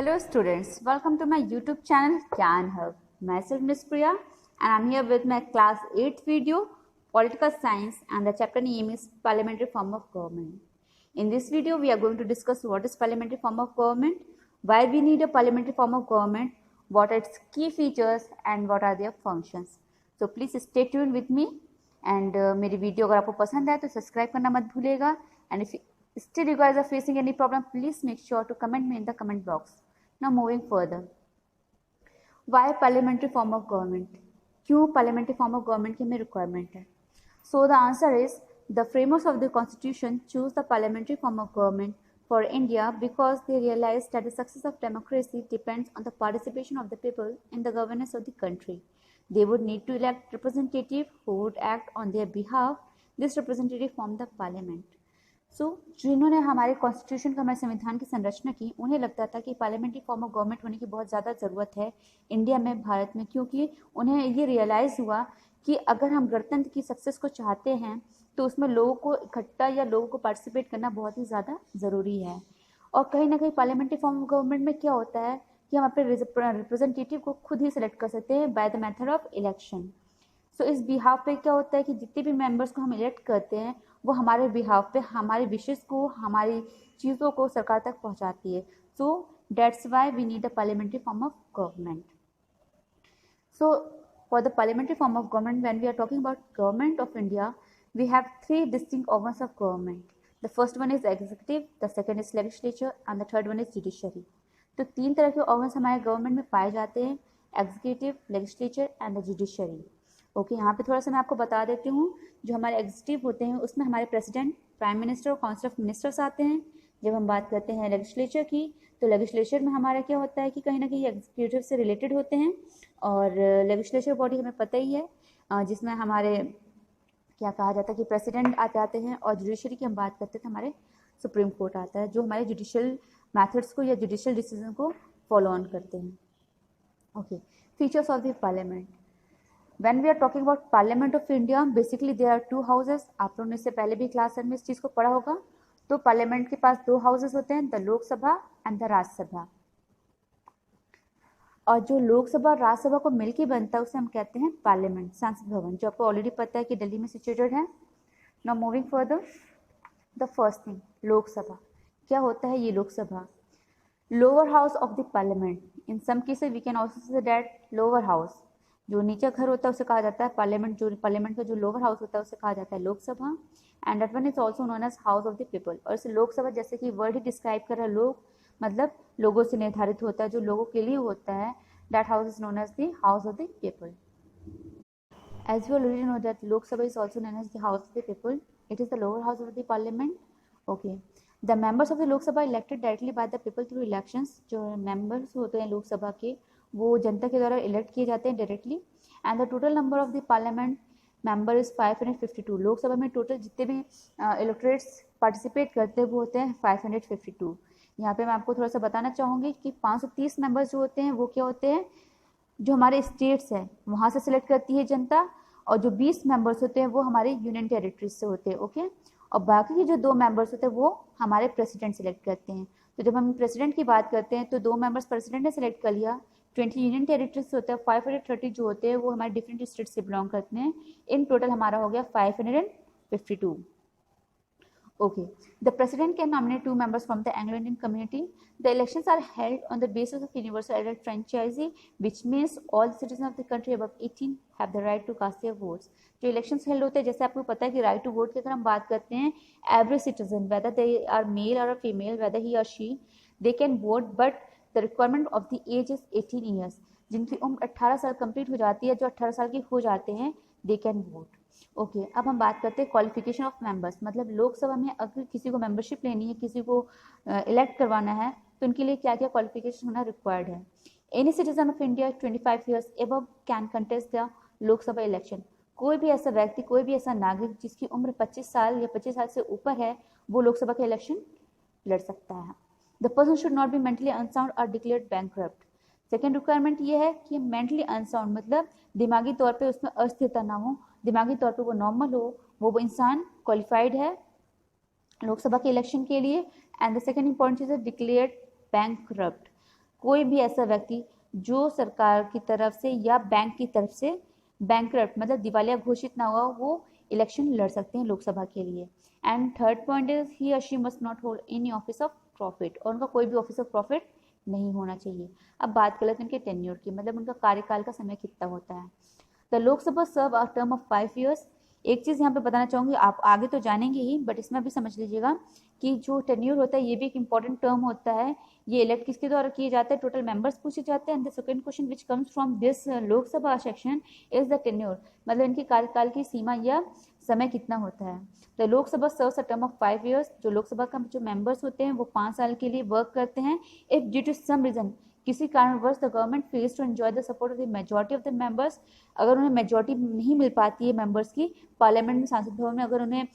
Hello students, welcome to my YouTube channel Can Hub. Myself Miss Priya and I'm here with my class 8 video Political Science and the chapter name is Parliamentary Form of Government. In this video we are going to discuss what is parliamentary form of government, why we need a parliamentary form of government, what are its key features and what are their functions. So please stay tuned with me and मेरी video अगर आपको पसंद आए तो subscribe करना मत भूलिएगा and if still you guys are facing any problem, please make sure to comment me in the comment box. Now moving further, why parliamentary form of government? क्यों parliamentary form of government की हमें requirement है? So the answer is the framers of the constitution choose the parliamentary form of government for India because they realized that the success of democracy depends on the participation of the people in the governance of the country. They would need to elect representative who would act on their behalf. This representative form the parliament. जिन्होंने हमारे constitution का हमारे संविधान की संरचना की, उन्हें लगता था कि पार्लियामेंट्री फॉर्म ऑफ गवर्नमेंट होने की बहुत ज़्यादा ज़रूरत है इंडिया में, भारत में, क्योंकि उन्हें ये रियलाइज़ हुआ कि अगर हम गणतंत्र की सक्सेस को चाहते हैं तो उसमें लोगों को इकट्ठा या लोगों को पार्टिसिपेट करना बहुत ही ज़्यादा ज़रूरी है। और कहीं ना कहीं पार्लियामेंट्री फॉर्म ऑफ गवर्नमेंट में क्या होता है कि हम अपने रिप्रेजेंटेटिव को खुद ही सिलेक्ट कर सकते हैं by the method of election. So इस बिहाफ पे क्या होता है कि जितने भी मेंबर्स को हम इलेक्ट करते हैं वो हमारे बिहाफ पे हमारे विशेष को, हमारी चीज़ों को सरकार तक पहुंचाती है। So that's why we need a parliamentary form of government. So for the parliamentary form of government, when we are talking about government of India, we have three distinct organs of government. The first one is executive, the second is legislature and the third one is judiciary. तो तीन तरह के organs हमारे government में पाए जाते हैं, executive, legislature and the judiciary. Okay, यहाँ पे थोड़ा सा मैं आपको बता देती हूँ। जो हमारे एग्जीक्यूटिव होते हैं उसमें हमारे प्रेसिडेंट, प्राइम मिनिस्टर और काउंसिल ऑफ मिनिस्टर्स आते हैं। जब हम बात करते हैं लेजिस्लेचर की, तो लेजिस्लेचर में हमारा क्या होता है कि कहीं ना कहीं एग्जीक्यूटिव से रिलेटेड होते हैं और लेजिस्लेचर बॉडी हमें पता ही है जिसमें हमारे क्या कहा जाता है कि प्रेसिडेंट आ जाते हैं। और जुडिशरी की हम बात करते हैं तो हमारे सुप्रीम कोर्ट आता है जो हमारे जुडिशियल मैथड्स को या जुडिशियल डिसीजन को फॉलो ऑन करते हैं। Okay, features of the parliament. When we are talking about Parliament of India, basically there are two houses. आप लोगों ने इससे पहले भी क्लास में इस चीज़ को पढ़ा होगा। तो पार्लियामेंट के पास दो हाउसेस होते हैं, the Lok Sabha and the Rajya Sabha. और जो लोकसभा और राज्यसभा को मिलकर बनता है उसे हम कहते हैं पार्लियामेंट, संसद भवन, जो आपको ऑलरेडी पता है कि दिल्ली में सिचुएटेड है। Now moving further, the first thing, Lok Sabha. क्या होता है ये Lok Sabha? Lower house of the parliament. In some cases we can also say that lower house, जो नीचे घर होता है उसे कहा जाता है पार्लियामेंट। जो पार्लियामेंट का जो लोअर हाउस होता है उसे कहा जाता है Lok Sabha. And that one is also known as house of the people. और इसे लोकसभा, जैसे कि वर्ड ही डिस्क्राइब कर रहा है, लोग मतलब लोगों से निर्धारित होता है, जो लोगों के लिए होता है। That house is known as the house of the people. As you already know that Lok Sabha is also known as the house of the people, it is the lower house of the parliament. Okay, the members of the Lok Sabha elected directly by the people through elections. जो members होते हैं लोकसभा के वो जनता के द्वारा elect किए जाते हैं directly. And the total number of the parliament member is 552। Lok Sabha में टोटल जितने भी इलेक्टोरेट्स पार्टिसिपेट करते हैं वो होते हैं 552। यहाँ पे मैं आपको थोड़ा सा बताना चाहूँगी कि 530 मेंबर्स जो होते हैं वो क्या होते हैं, जो हमारे स्टेट्स हैं वहाँ से सिलेक्ट करती है जनता, और जो 20 मेंबर्स होते हैं वो हमारे यूनियन टेरिटरीज से होते हैं। ओके, और बाकी के जो 2 मेंबर्स होते हैं वो हमारे प्रेसिडेंट सेलेक्ट करते हैं। तो जब हम प्रेसिडेंट की बात करते हैं तो 2 मेंबर्स प्रेसिडेंट ने सेलेक्ट कर लिया, 20 यूनियन टेरिटरीज होते हैं, 530 जो होते हैं वो हमारे डिफरेंट स्टेट से बिलोंग करते हैं। इन टोटल हमारा हो गया 552। Okay, the president can nominate 2 members from the Anglo Indian community. The elections are held on the basis of universal adult franchise, which means all the citizen of the country above 18 have the right to cast their votes. जो elections held होते हैं, जैसे आपको पता है कि right to vote की अगर हम बात करते हैं, every citizen whether they are male और फीमेल, वेदर ही और she, they can vote, but the requirement of the age is 18 years. जिनकी उम्र 18 साल कंप्लीट हो जाती है, जो 18 साल के हो जाते हैं, दे कैन वोट। ओके, अब हम बात करते हैं क्वालिफिकेशन ऑफ मेंबर्स। मतलब लोकसभा में अगर किसी को मेंबरशिप लेनी है, किसी को इलेक्ट करवाना है, तो उनके लिए क्या क्या क्वालिफिकेशन होना रिक्वायर्ड है। Any citizen of India 25 years above can contest the Lok Sabha election. कोई भी ऐसा व्यक्ति, कोई भी ऐसा नागरिक जिसकी उम्र 25 साल या 25 साल से ऊपर है, वो लोकसभा के इलेक्शन लड़ सकता है। The person should not be mentally unsound और डिक्लेयर्ड बैंकक्रप्ट। सेकेंड रिक्वायरमेंट ये है कि मेंटली अनसाउंड मतलब दिमागी तौर पे उसमें अस्थिरता ना हो, दिमागी तौर पे वो नॉर्मल हो, वो इंसान क्वालिफाइड है लोकसभा के इलेक्शन के लिए। एंड द सेकेंड इंपॉर्टेंट चीज है डिक्लेयर्ड बैंकक्रप्ट। कोई भी ऐसा व्यक्ति जो सरकार की तरफ से या बैंक की तरफ से बैंकरप्ट मतलब दिवालिया घोषित ना हुआ, वो इलेक्शन लड़ सकते हैं लोकसभा के लिए। And third point is he और she must not hold any office of profit, और उनका कोई भी ऑफिस ऑफ प्रॉफिट नहीं होना चाहिए। अब बात कर लेते हैं उनके टेन्योर की, मतलब उनका कार्यकाल का समय कितना होता है। The Lok Sabha serve a term of 5 years। एक चीज़ यहाँ पे बताना चाहूँगी, आप आगे तो जानेंगे ही, बट इसमें भी समझ लीजिएगा कि जो टेन्योर होता है ये भी एक इंपॉर्टेंट टर्म होता है। ये इलेक्ट किसके द्वारा किए जाते हैं, टोटल मेंबर्स पूछे जाते हैं। And the second question which comes from this Lok Sabha section is the tenure, मतलब इनके कार्यकाल की सीमा या समय कितना होता है। The Lok Sabha serves a term of 5 years। जो लोकसभा का जो मेंबर्स होते हैं वो 5 साल के लिए वर्क करते हैं। If due to some reason, किसी कारणवश the government fails to enjoy the support of the majority of the members, अगर उन्हें मेजॉरिटी नहीं मिल पाती है मेंबर्स की पार्लियामेंट में, सांसद भवन में अगर उन्हें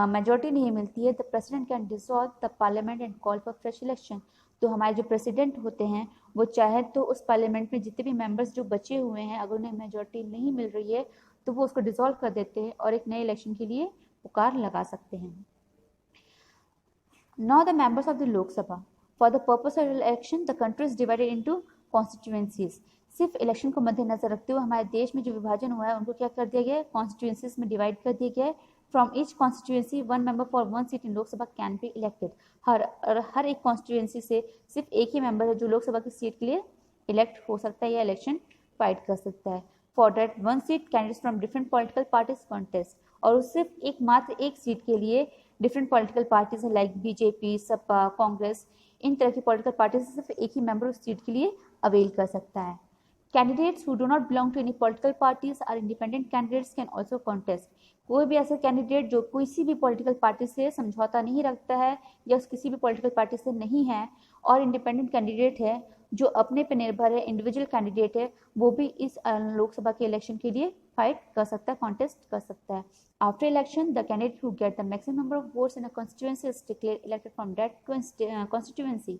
मेजॉरिटी नहीं मिलती है, the president can dissolve the parliament and call for fresh election. तो हमारे जो प्रेसिडेंट होते हैं वो चाहे तो उस पार्लियामेंट में जितने भी मेंबर्स जो बचे हुए हैं, अगर उन्हें मेजॉरिटी नहीं मिल रही है तो वो उसको डिसॉल्व कर देते हैं और एक नए इलेक्शन के लिए पुकार लगा सकते हैं। Now the members of the Lok Sabha. For the purpose of election, the country is divided into constituencies. सिर्फ इलेक्शन को मद्देनजर रखते हुए हमारे देश में जो विभाजन हुआ है उनको क्या कर दिया गया है, कॉन्स्टिट्यूंसीज में डिवाइड कर दिया गया है। From each constituency 1 member for 1 seat in Lok Sabha can be elected. हर एक कॉन्स्टिट्यूंसी से सिर्फ एक ही मेंबर है जो लोकसभा की सीट के लिए इलेक्ट हो सकता है या इलेक्शन फाइट कर सकता है। For that 1 seat candidates from different political parties contest, और सिर्फ एकमात्र एक सीट के लिए डिफरेंट पॉलिटिकल पार्टीज है लाइक बीजेपी, सपा, कांग्रेस, इन तरह की पॉलिटिकल पार्टीज से सिर्फ एक ही मेंबर उस सीट के लिए अवेल कर सकता है। Candidates who do not belong to any political parties are independent candidates can also contest. कोई भी ऐसा कैंडिडेट जो किसी भी पॉलिटिकल पार्टी से समझौता नहीं रखता है या किसी भी पॉलिटिकल पार्टी से नहीं है और इंडिपेंडेंट कैंडिडेट है, जो अपने पे निर्भर है, इंडिविजुअल कैंडिडेट है, वो भी इस लोकसभा के इलेक्शन के लिए फाइट कर सकता है, कॉन्टेस्ट कर सकता है। After election, the candidate who get the maximum number of votes in a constituency is declared elected from that constituency.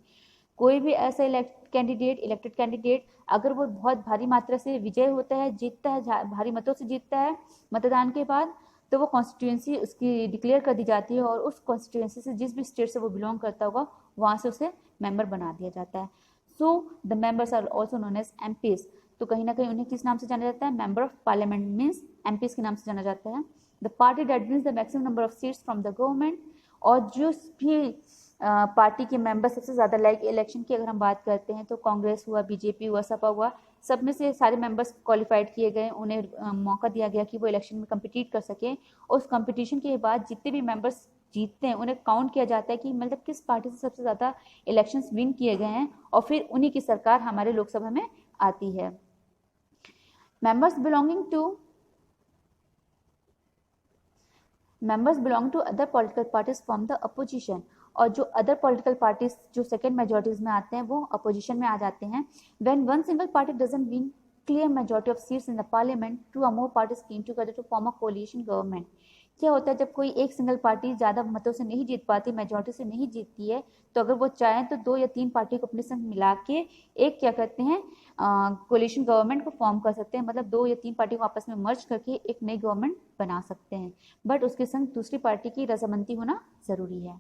कोई भी ऐसा इलेक्टेड कैंडिडेट अगर वो बहुत भारी मात्रा से विजय होता है, जीतता है, भारी मतों से जीतता है मतदान के बाद, तो वो कॉन्स्टिट्यूंसी उसकी डिक्लेयर कर दी जाती है और उस कॉन्स्टिट्यूंसी से जिस भी स्टेट से वो बिलोंग करता होगा वहाँ से उसे मेंबर बना दिया जाता है। So the members are also known as MPs. तो कहीं ना कहीं उन्हें किस नाम से जाना जाता है, member of parliament means MPs के नाम से जाना जाता है। The party that wins the maximum number of seats from the government, और जो भी पार्टी के मेंबर सबसे ज़्यादा, लाइक इलेक्शन की अगर हम बात करते हैं तो कांग्रेस हुआ, बीजेपी हुआ, सपा हुआ, सब में से सारे मेंबर्स क्वालिफाइड किए गए, उन्हें मौका दिया गया कि वो इलेक्शन में कम्पिटिट कर सकें। उस कम्पिटिशन के बाद जितने भी मेंबर्स जीतते हैं उन्हें काउंट किया जाता है कि मतलब किस पार्टी से सबसे ज़्यादा इलेक्शंस विन किए गए हैं, और फिर उन्हीं की सरकार हमारे लोकसभा में आती है। Members belong to other political parties from the opposition, और जो अदर पॉलिटिकल पार्टीज जो सेकेंड मेजॉरिटीज में आते हैं वो अपोजिशन में आ जाते हैं। When one single party doesn't win clear majority of seats in the parliament, two or more parties came together to form a coalition government। क्या होता है जब कोई एक सिंगल पार्टी ज़्यादा मतों से नहीं जीत पाती, मेजॉरिटी से नहीं जीतती है, तो अगर वो चाहें तो 2 या 3 पार्टी को अपने संग मिला के एक क्या करते हैं, कोलिशन गवर्नमेंट को फॉर्म कर सकते हैं, मतलब 2 या 3 पार्टी को आपस में मर्ज करके एक नई गवर्नमेंट बना सकते हैं, बट उसके संग दूसरी पार्टी की रजामंदी होना ज़रूरी है।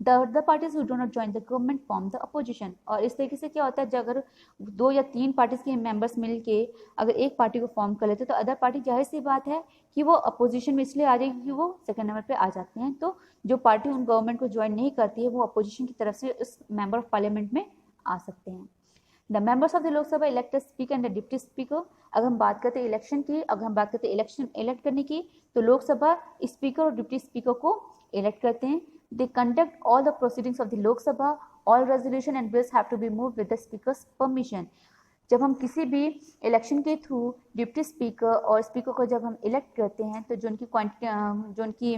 The other parties who do not join the government form the opposition, और इस तरीके से क्या होता है जब अगर 2 या 3 पार्टीज के मेंबर्स मिलके अगर एक पार्टी को फॉर्म कर लेते तो अदर पार्टी, जाहिर सी बात है कि वो अपोजिशन में इसलिए आ जाएगी क्योंकि वो सेकंड नंबर पे आ जाते हैं। तो जो पार्टी उन गवर्नमेंट को ज्वाइन नहीं करती है वो अपोजिशन की तरफ से उस मेंबर ऑफ पार्लियामेंट में आ सकते हैं। The members of the Lok Sabha elect speaker and the deputy speaker. अगर हम बात करते हैं इलेक्शन की, अगर हम बात करते हैं इलेक्शन इलेक्ट करने की, तो लोकसभा स्पीकर और डिप्टी स्पीकर को इलेक्ट करते हैं। They conduct all the proceedings of the Lok Sabha. All resolution and bills have to be moved with the speaker's permission. जब हम किसी भी इलेक्शन के थ्रू डिप्टी स्पीकर और स्पीकर को जब हम इलेक्ट करते हैं तो जो उनकी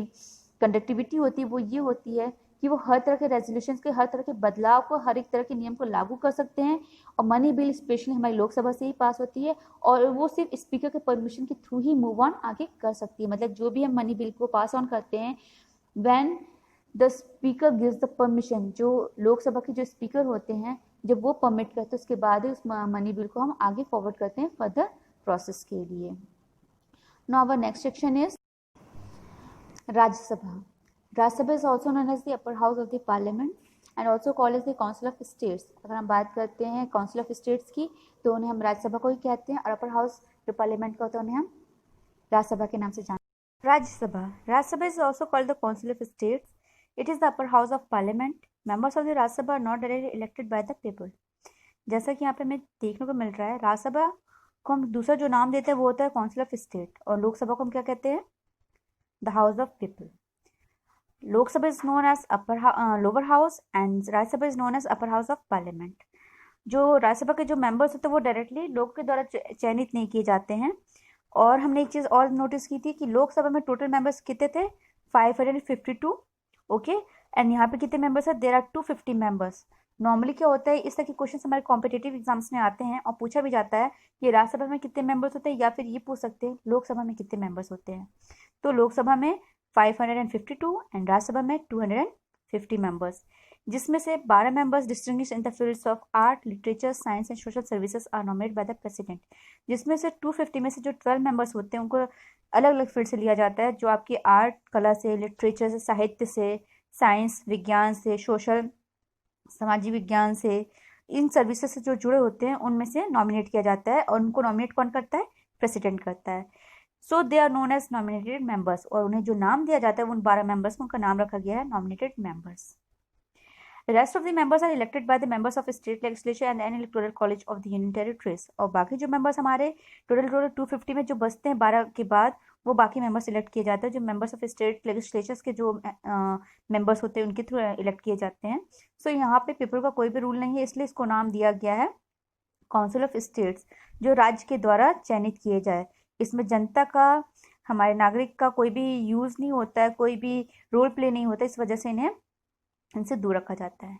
कंडक्टिविटी होती है वो ये होती है कि वो हर तरह के रेजोल्यूशन के, हर तरह के बदलाव को, हर एक तरह के नियम को लागू कर सकते हैं। और मनी बिल स्पेशली हमारी लोकसभा से ही पास होती है और वो सिर्फ स्पीकर के परमिशन के थ्रू ही मूव ऑन आगे कर सकती है। मतलब जो भी हम मनी बिल को पास ऑन करते हैं, when the speaker gives the permission, जो लोकसभा के जो स्पीकर होते हैं जब वो परमिट करते हैं उसके बाद ही उस मनी बिल को हम आगे फॉरवर्ड करते हैं फर्दर प्रोसेस के लिए। Now our next section is Rajya Sabha. Rajya Sabha is also known as the upper house of the parliament and also called as the council of states. अगर हम बात करते हैं काउंसिल ऑफ स्टेट्स की तो उन्हें हम राज्यसभा को ही कहते हैं, और अपर हाउस जो पार्लियामेंट का होता है उन्हें हम राज्यसभा के नाम से जानते हैं। Rajya Sabha is also called the council of states. It is the upper house of parliament. Members of the Rajya Sabha are not directly elected by the people. जैसा कि यहाँ पे हमें देखने को मिल रहा है, राज्यसभा को हम दूसरा जो नाम देते हैं वो होता है काउंसिल ऑफ स्टेट, और लोकसभा को हम क्या कहते हैं, the house of people. Lok Sabha is known as lower house and Rajya Sabha is known as upper house of parliament. जो राज्यसभा के जो मेंबर्स होते हैं वो डायरेक्टली लोगों के द्वारा चयनित नहीं किए जाते हैं। और हमने एक चीज़ और नोटिस की थी कि लोकसभा में टोटल मेंबर्स कितने थे, 552। ओके, एंड यहाँ पे कितने मेंबर्स है, देयर आर 250 मेंबर्स। नॉर्मली क्या होता है, इस तरह के क्वेश्चन हमारे कॉम्पिटेटिव एग्जाम्स में आते हैं और पूछा भी जाता है कि राज्यसभा में कितने मेंबर्स होते हैं, या फिर ये पूछ सकते हैं लोकसभा में कितने मेंबर्स होते हैं। तो लोकसभा में 552 एंड राज्यसभा में 250 मेंबर्स, जिसमें से 12 members distinguish in the fields of art, literature, science and social services are nominated by the president. जिसमें से 250 में से जो 12 मेंबर्स होते हैं उनको अलग अलग फील्ड से लिया जाता है, जो आपकी आर्ट कला से, लिटरेचर से, साहित्य से, साइंस विज्ञान से, सोशल सामाजिक विज्ञान से, इन सर्विसेज से जो जुड़े होते हैं उनमें से नॉमिनेट किया जाता है। और उनको नॉमिनेट कौन करता है, प्रेसिडेंट करता है। So they are known as nominated members, और उन्हें जो नाम दिया जाता है उन 12 मेंबर्स को उनका नाम रखा गया है nominated members. The rest of the members are elected by the members of state legislature and an electoral college of the union territories। और बाकी जो मेंबर्स हमारे टोटल 250 में जो बचते हैं 12 के बाद, वो बाकी मेंबर्स इलेक्ट किए जाते हैं जो मेंबर्स ऑफ स्टेट लेजिस्लेचर्स के जो मेंबर्स होते हैं उनके थ्रू इलेक्ट किए जाते हैं। सो यहाँ पे पीपल का कोई भी रूल नहीं है, इसलिए इसको नाम दिया गया है काउंसिल ऑफ स्टेट्स, जो राज्य के द्वारा चयनित किए जाए। इसमें जनता का, हमारे नागरिक का कोई भी यूज़ नहीं होता है, कोई भी रोल प्ले नहीं होता, इस वजह से इनसे दूर रखा जाता है।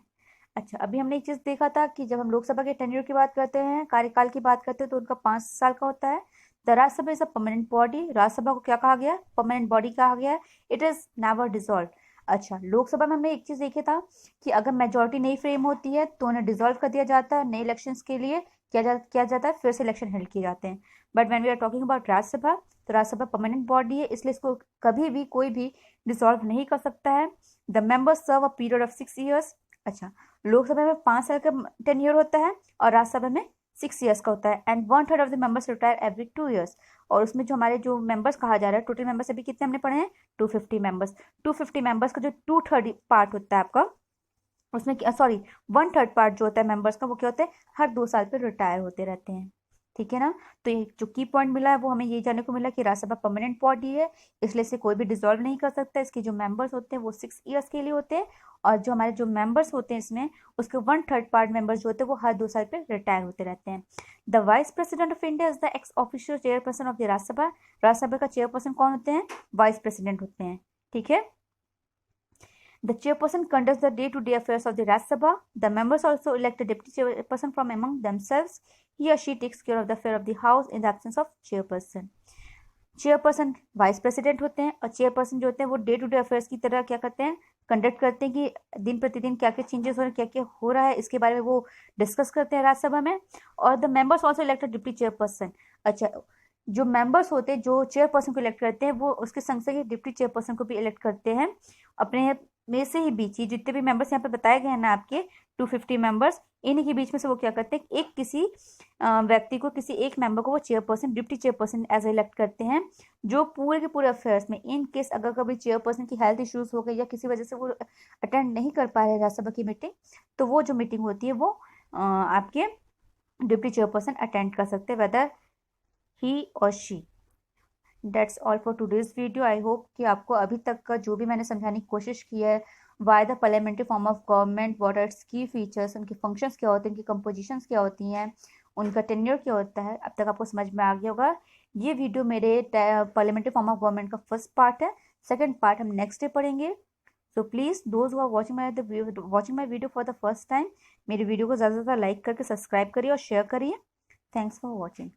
अच्छा, अभी हमने एक चीज़ देखा था कि जब हम लोकसभा के टेन्योर की बात करते हैं, कार्यकाल की बात करते हैं, तो उनका 5 साल का होता है। The Rajya Sabha is a permanent body. Rajya Sabha को क्या कहा गया, परमानेंट बॉडी कहा गया है। It is never dissolve. अच्छा, लोकसभा में हमने एक चीज़ देखी था कि अगर मेजोरिटी नहीं फ्रेम होती है तो उन्हें डिसॉल्व कर दिया जाता है, नए इलेक्शंस के लिए किया जाता है, फिर से इलेक्शन हेल्ड किए जाते हैं। But when we are talking about Rajya Sabha, तो राज्यसभा परमानेंट बॉडी है, इसलिए इसको कभी भी कोई भी डिसॉल्व नहीं कर सकता है। The members serve a period of 6 years. अच्छा, लोकसभा में 5 साल का टेन्योर होता है और राज्यसभा में 6 ईयर्स का होता है। And 1/3 of the members retire every 2 years. और उसमें जो हमारे जो मेंबर्स कहा जा रहा है, टोटल मेंबर्स अभी कितने हमने पढ़े हैं, 250 मेंबर्स। 250 मेंबर्स का जो 2/3 पार्ट होता है आपका, उसमें 1/3 पार्ट जो होता है मेंबर्स का, वो क्या होता है, हर 2 साल पर रिटायर होते रहते हैं। ठीक है ना। तो ये जो की पॉइंट मिला है वो हमें ये जानने को मिला कि राज्यसभा परमानेंट बॉडी है, इसलिए से कोई भी डिसॉल्व नहीं कर सकता। इसके जो मेंबर्स होते हैं वो 6 ईयर्स के लिए होते हैं, और जो हमारे जो मेंबर्स होते हैं इसमें, उसके 1/3 पार्ट मेंबर्स जो होते हैं वो हर 2 साल पे रिटायर होते रहते हैं। The vice president of India is the x official chairperson of the Rajya Sabha. Rajya Sabha का चेयरपर्सन कौन होते हैं, वाइस प्रेसिडेंट होते हैं। ठीक है। The chairperson conducts the day-to-day affairs of the Rajya Sabha. The members also elect a deputy chairperson from among themselves. He or she takes care of the affair of the house in the absence of chairperson. Chairperson vice president होते हैं, और chairperson जो होते हैं वो day to day affairs की तरह क्या करते हैं, कंडक्ट करते हैं कि दिन प्रतिदिन क्या क्या चेंजेस हो रहे हैं, क्या क्या हो रहा है, इसके बारे में वो डिस्कस करते हैं राज्यसभा में। और the members also elect deputy chairperson. अच्छा, जो मेंबर्स होते हैं जो चेयरपर्सन को इलेक्ट करते हैं, वो उसके संग से डिप्टी चेयरपर्सन को भी इलेक्ट करते हैं अपने में से ही बीच ही। जितने भी मेंबर्स यहाँ पे बताए गए हैं ना आपके 250 मेंबर्स, इन्हीं के बीच में से वो क्या करते हैं, एक किसी व्यक्ति को, किसी एक मेंबर को वो chairperson, deputy chairperson as elect करते हैं, जो पूरे के पूरे अफेयर्स में, इन केस अगर कभी चेयरपर्सन की हेल्थ इश्यूज हो गए या किसी वजह से वो अटेंड नहीं कर पा रहे राज्यसभा की मीटिंग, तो वो जो मीटिंग होती है वो आपके डिप्टी चेयरपर्सन अटेंड कर सकते हैं, वेदर ही और she. That's all for today's video. I hope कि आपको अभी तक का जो भी मैंने समझाने की कोशिश की है, why the parliamentary form of government, what are its key features, उनके functions क्या होते हैं, उनकी compositions क्या होती हैं, उनका tenure क्या होता है, अब तक आपको समझ में आ गया होगा। ये वीडियो मेरे parliamentary form of government का फर्स्ट पार्ट है, सेकेंड पार्ट हम नेक्स्ट डे पढ़ेंगे। So please those who are watching my video for the first time, मेरी वीडियो को ज़्यादा से ज़्यादा लाइक करके सब्सक्राइब करिए और शेयर करिए। Thanks for watching.